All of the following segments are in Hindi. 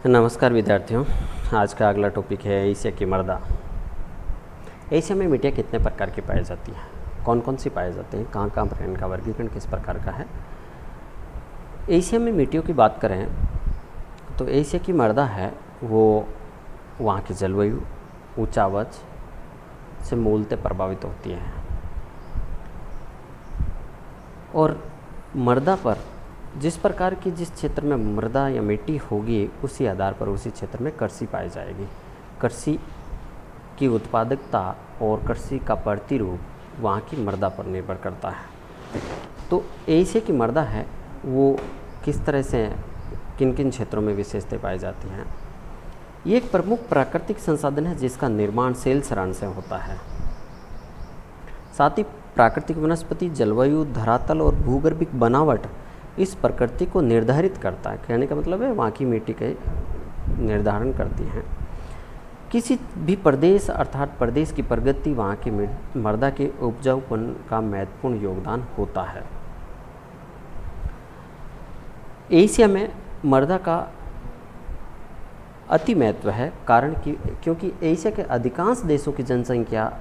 नमस्कार विद्यार्थियों। आज का अगला टॉपिक है एशिया की मृदा। एशिया में मिट्टियाँ कितने प्रकार की पाई जाती हैं, कौन कौन सी पाई जाती हैं, कहाँ कहाँ पर इनका वर्गीकरण किस प्रकार का है। एशिया में मिट्टियों की बात करें तो एशिया की मृदा है वो वहाँ की जलवायु, ऊंचावच से मूलतः प्रभावित होती है और मृदा पर जिस प्रकार की जिस क्षेत्र में मृदा या मिट्टी होगी उसी आधार पर उसी क्षेत्र में कृषि पाई जाएगी। कृषि की उत्पादकता और कृषि का प्रतिरूप वहाँ की मृदा पर निर्भर करता है। तो एशिया की मृदा है वो किस तरह से किन किन क्षेत्रों में विशेषताएं पाई जाती हैं। ये एक प्रमुख प्राकृतिक संसाधन है जिसका निर्माण सेल क्षरण से होता है। साथ ही प्राकृतिक वनस्पति, जलवायु, धरातल और भूगर्भिक बनावट इस प्रकृति को निर्धारित करता है। कहने का मतलब है वहाँ की मिट्टी के निर्धारण करती हैं। किसी भी प्रदेश अर्थात प्रदेश की प्रगति वहाँ की मृदा के उपजाऊपन का महत्वपूर्ण योगदान होता है। एशिया में मृदा का अति महत्व है कारण कि क्योंकि एशिया के अधिकांश देशों की जनसंख्या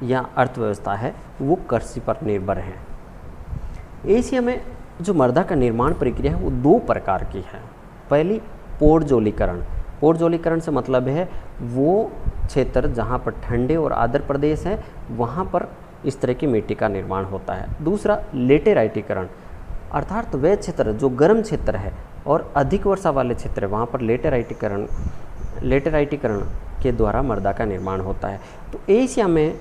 या अर्थव्यवस्था है वो कृषि पर निर्भर है। एशिया में जो मृदा का निर्माण प्रक्रिया है वो दो प्रकार की है। पहली पोड़जोलीकरण। पोड़जोलीकरण से मतलब है वो क्षेत्र जहाँ पर ठंडे और आर्द्र प्रदेश है वहाँ पर इस तरह की मिट्टी का निर्माण होता है। दूसरा लेटेराइटीकरण अर्थात वह क्षेत्र जो गर्म क्षेत्र है और अधिक वर्षा वाले क्षेत्र है वहाँ पर लेटेराइटीकरण के द्वारा मृदा का निर्माण होता है। तो एशिया में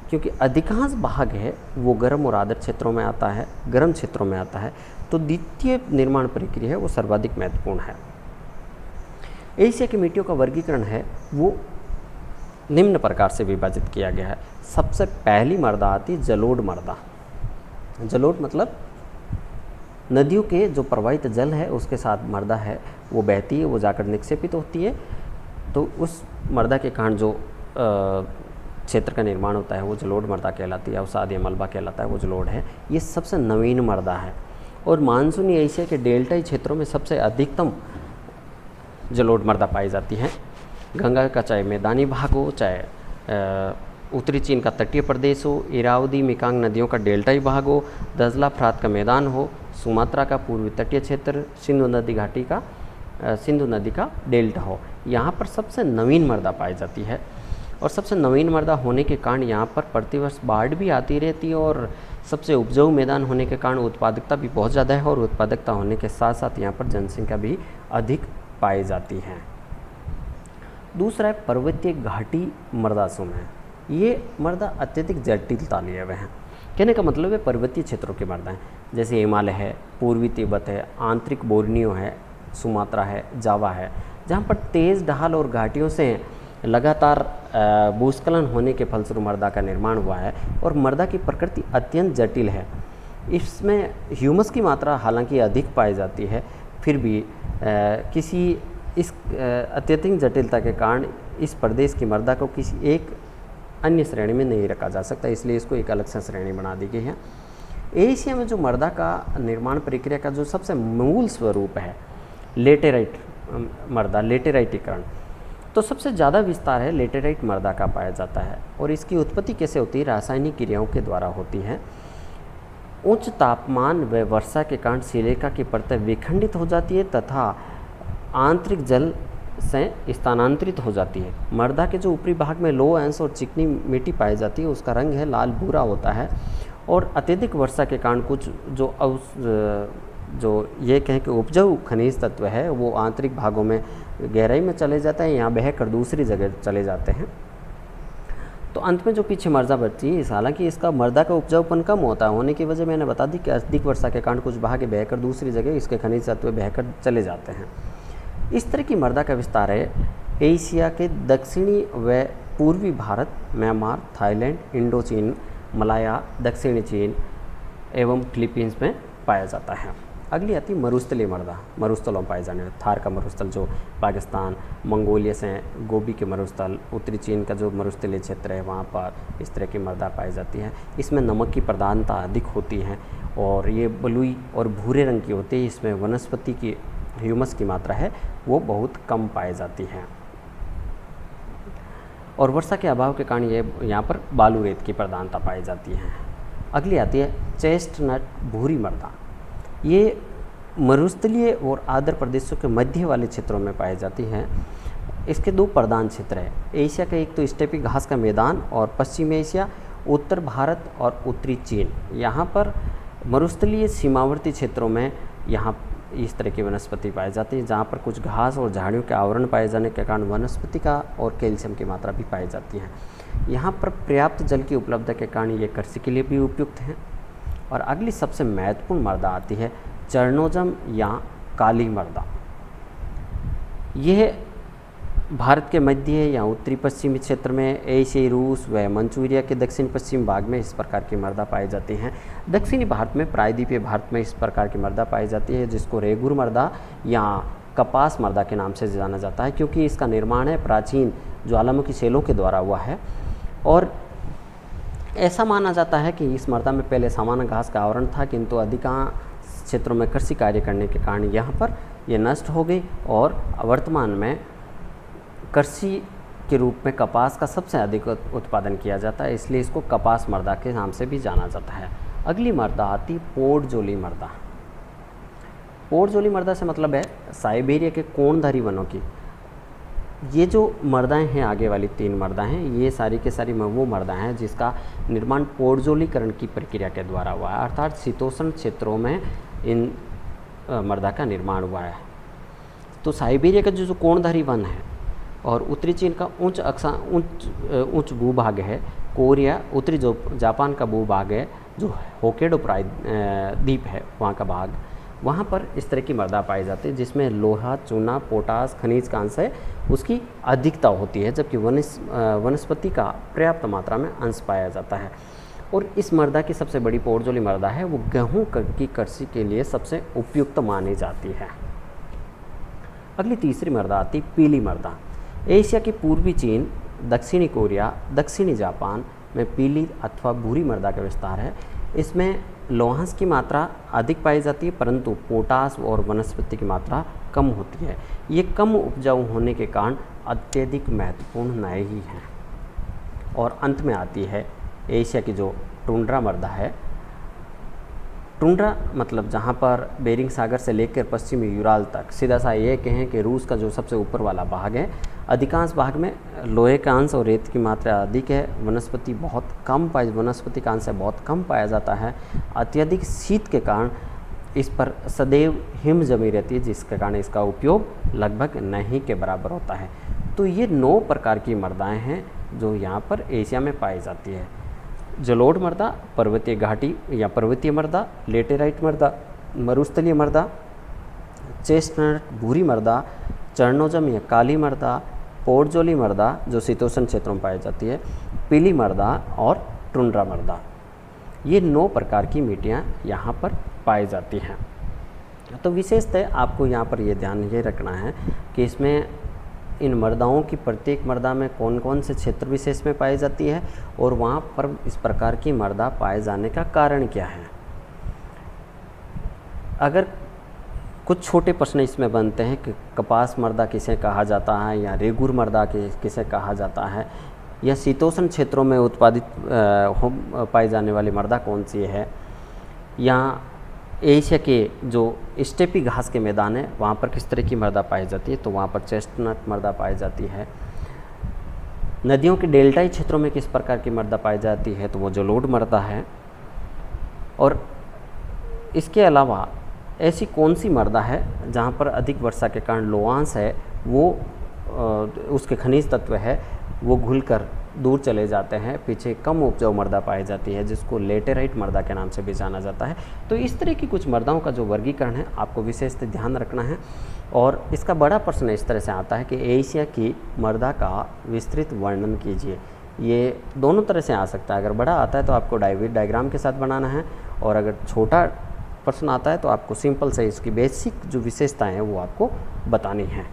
क्योंकि अधिकांश भाग है वो गर्म और आर्द्र क्षेत्रों में आता है, गर्म क्षेत्रों में आता है, तो द्वितीय निर्माण प्रक्रिया है वो सर्वाधिक महत्वपूर्ण है। एशिया की मिट्टियों का वर्गीकरण है वो निम्न प्रकार से विभाजित किया गया है। सबसे पहली मृदा आती है जलोढ़ मृदा। जलोढ़ मतलब नदियों के जो प्रवाहित जल है उसके साथ मृदा है वो बहती है, वो जाकर निक्षेपित होती है, तो उस मृदा के कारण जो क्षेत्र का निर्माण होता है वो जलोढ़ मृदा कहलाती है। अवसाद या मलबा कहलाता है, वो जलोढ़ है। ये सबसे नवीन मृदा है और मानसूनी एशिया के डेल्टाई क्षेत्रों में सबसे अधिकतम जलोढ़ मृदा पाई जाती है। गंगा का चाहे मैदानी भाग हो, चाहे उत्तरी चीन का तटीय प्रदेश हो, इरावदी मेकांग नदियों का डेल्टाई भाग हो, दजला फ्रात का मैदान हो, सुमात्रा का पूर्वी तटीय क्षेत्र, सिंधु नदी का डेल्टा हो, यहाँ पर सबसे नवीन मृदा पाई जाती है। और सबसे नवीन मृदा होने के कारण यहाँ पर प्रतिवर्ष बाढ़ भी आती रहती है और सबसे उपजाऊ मैदान होने के कारण उत्पादकता भी बहुत ज़्यादा है और उत्पादकता होने के साथ साथ यहाँ पर जनसंख्या भी अधिक पाई जाती है। दूसरा है पर्वतीय घाटी मृदा समूह। ये मृदा अत्यधिक जटिलता लिए हुए हैं। कहने का मतलब है पर्वतीय क्षेत्रों की मृदा है जैसे हिमालय है, पूर्वी तिब्बत है, आंतरिक बोर्नियो है, सुमात्रा है, जावा है, जहाँ पर तेज़ ढाल और घाटियों से लगातार भूस्खलन होने के फलस्वरूप मृदा का निर्माण हुआ है और मृदा की प्रकृति अत्यंत जटिल है। इसमें ह्यूमस की मात्रा हालांकि अधिक पाई जाती है, फिर भी इस अत्यधिक जटिलता के कारण इस प्रदेश की मृदा को किसी एक अन्य श्रेणी में नहीं रखा जा सकता, इसलिए इसको एक अलग से श्रेणी बना दी गई है। एशिया में जो मृदा का निर्माण प्रक्रिया का जो सबसे मूल स्वरूप है लेटेराइट मृदा, लेटेराइटीकरण, तो सबसे ज़्यादा विस्तार है लेटेराइट मृदा का पाया जाता है। और इसकी उत्पत्ति कैसे होती है? रासायनिक क्रियाओं के द्वारा होती है। उच्च तापमान व वर्षा के कारण सिलिका की परतें विखंडित हो जाती है तथा आंतरिक जल से स्थानांतरित हो जाती है। मृदा के जो ऊपरी भाग में लोह अंश और चिकनी मिट्टी पाई जाती है उसका रंग है लाल भूरा होता है और अत्यधिक वर्षा के कारण कुछ जो ये कहें कि उपजाऊ खनिज तत्व है वो आंतरिक भागों में गहराई में चले जाता है, यहाँ बहकर दूसरी जगह चले जाते हैं। तो अंत में जो पीछे मृदा बचती है, हालांकि इसका मृदा का उपजाऊपन कम होता है होने की वजह मैंने बता दी कि अधिक वर्षा के कारण कुछ भाग बहकर दूसरी जगह इसके खनिज तत्व बहकर चले जाते हैं। इस तरह की मृदा का विस्तार है एशिया के दक्षिणी व पूर्वी भारत, म्यांमार, थाईलैंड, इंडो चीन, मलाया, दक्षिणी चीन एवं फिलीपींस में पाया जाता है। अगली आती है मरुस्थलीय मृदा। मरुस्थलों में पाए जाने वाले थार का मरुस्थल जो पाकिस्तान, मंगोलिया से गोबी के मरुस्थल, उत्तरी चीन का जो मरुस्थलीय क्षेत्र है वहाँ पर इस तरह की मृदा पाई जाती है। इसमें नमक की प्रधानता अधिक होती है और ये बलुई और भूरे रंग की होती है। इसमें वनस्पति की ह्यूमस की मात्रा है वो बहुत कम पाई जाती है, और वर्षा के अभाव के कारण ये यहाँ पर बालू रेत की प्रधानता पाई जाती है। अगली आती है चेस्टनट भूरी मृदा। ये मरुस्थलीय और आर्द्र प्रदेशों के मध्य वाले क्षेत्रों में पाई जाती है। इसके दो प्रधान क्षेत्र हैं, एशिया का एक तो स्टेपी घास का मैदान और पश्चिमी एशिया, उत्तर भारत और उत्तरी चीन। यहाँ पर मरुस्थलीय सीमावर्ती क्षेत्रों में यहाँ इस तरह की वनस्पति पाई जाती है, जहाँ पर कुछ घास और झाड़ियों के आवरण पाए जाने के कारण वनस्पति का और कैल्शियम की मात्रा भी पाई जाती है। यहाँ पर पर्याप्त जल की उपलब्धता के कारण ये कृषि के लिए भी उपयुक्त हैं। और अगली सबसे महत्वपूर्ण मृदा आती है चर्नोजम या काली मृदा। यह भारत के मध्य या उत्तरी पश्चिमी क्षेत्र में, एशियाई रूस व मंचूरिया के दक्षिण पश्चिम भाग में इस प्रकार की मृदा पाई जाती हैं। दक्षिणी भारत में, प्रायद्वीपीय भारत में इस प्रकार की मृदा पाई जाती है, जिसको रेगुर मृदा या कपास मृदा के नाम से जाना जाता है, क्योंकि इसका निर्माण है प्राचीन ज्वालामुखी शैलों के द्वारा हुआ है। और ऐसा माना जाता है कि इस मृदा में पहले सामान्य घास का आवरण था, किंतु अधिकांश क्षेत्रों में कृषि कार्य करने के कारण यहाँ पर ये नष्ट हो गई और वर्तमान में कृषि के रूप में कपास का सबसे अधिक उत्पादन किया जाता है, इसलिए इसको कपास मृदा के नाम से भी जाना जाता है। अगली मृदा आती पोर्टजोली मृदा। पोर्टजोली मृदा से मतलब है साइबेरिया के कोणधारी वनों की। ये जो मृदाएं हैं, आगे वाली 3 मृदाएं हैं, ये सारी के सारी वो मृदाएं हैं जिसका निर्माण पोर्टजोलीकरण की प्रक्रिया के द्वारा हुआ है, अर्थात शीतोष्ण क्षेत्रों में इन मृदा का निर्माण हुआ है। तो साइबेरिया का जो कोणधारी वन है और उत्तरी चीन का उच्च भूभाग है, कोरिया, उत्तरी जो जापान का भूभाग है, जो होक्काइडो द्वीप है वहाँ का भाग, वहाँ पर इस तरह की मृदा पाई जाती है जिसमें लोहा, चूना, पोटास खनिज का अंश है, उसकी अधिकता होती है, जबकि वनस्पति का पर्याप्त मात्रा में अंश पाया जाता है। और इस मृदा की सबसे बड़ी पोर्टजोली मृदा है वो गेहूँ की कृषि के लिए सबसे उपयुक्त मानी जाती है। अगली तीसरी मृदा आती पीली मृदा। एशिया की पूर्वी चीन, दक्षिणी कोरिया, दक्षिणी जापान में पीली अथवा भूरी मृदा का विस्तार है। इसमें लौहांश की मात्रा अधिक पाई जाती है, परंतु पोटास और वनस्पति की मात्रा कम होती है। ये कम उपजाऊ होने के कारण अत्यधिक महत्वपूर्ण नहीं है। और अंत में आती है एशिया की जो टुंड्रा मृदा है। टुंड्रा मतलब जहाँ पर बेरिंग सागर से लेकर पश्चिमी यूराल तक, सीधा सा ये कहें कि रूस का जो सबसे ऊपर वाला भाग है, अधिकांश भाग में लोहे का अंश और रेत की मात्रा अधिक है। वनस्पति का अंश बहुत कम पाया जाता है। अत्यधिक शीत के कारण इस पर सदैव हिम जमी रहती है, जिसके कारण इसका उपयोग लगभग नहीं के बराबर होता है। तो ये 9 प्रकार की मृदाएँ हैं जो यहाँ पर एशिया में पाई जाती है। जलोढ़ मृदा, पर्वतीय घाटी या पर्वतीय मृदा, लेटेराइट मृदा, मरुस्थलीय मृदा, चेस्टनट भूरी मृदा, चर्नोजम या काली मृदा, पोर्टजोली मृदा जो शीतोष्ण क्षेत्रों में पाई जाती है, पीली मृदा और टुंड्रा मृदा। ये 9 प्रकार की मिट्टियाँ यहाँ पर पाई जाती हैं। तो विशेषतः आपको यहाँ पर ये ध्यान ये रखना है कि इसमें इन मृदाओं की प्रत्येक मृदा में कौन कौन से क्षेत्र विशेष में पाई जाती है और वहाँ पर इस प्रकार की मृदा पाए जाने का कारण क्या है। अगर कुछ छोटे प्रश्न इसमें बनते हैं कि कपास मृदा किसे कहा जाता है या रेगुर मृदा किसे कहा जाता है, या शीतोष्ण क्षेत्रों में उत्पादित पाई जाने वाली मृदा कौन सी है, या एशिया के जो स्टेपी घास के मैदान है वहाँ पर किस तरह की मृदा पाई जाती है, तो वहाँ पर चेस्टनट मृदा पाई जाती है। नदियों के डेल्टाई क्षेत्रों में किस प्रकार की मृदा पाई जाती है, तो वो जलोढ़ मृदा है। और इसके अलावा ऐसी कौन सी मृदा है जहाँ पर अधिक वर्षा के कारण लोहांश है वो उसके खनिज तत्व है वो घुलकर दूर चले जाते हैं, पीछे कम उपजाऊ मृदा पाई जाती है जिसको लेटेराइट मृदा के नाम से भी जाना जाता है। तो इस तरह की कुछ मृदाओं का जो वर्गीकरण है आपको विशेष ध्यान रखना है। और इसका बड़ा प्रश्न इस तरह से आता है कि एशिया की मृदा का विस्तृत वर्णन कीजिए। ये दोनों तरह से आ सकता है। अगर बड़ा आता है तो आपको डायग्राम के साथ बनाना है, और अगर छोटा प्रश्न आता है तो आपको सिंपल से इसकी बेसिक जो विशेषताएं हैं वो आपको बतानी है।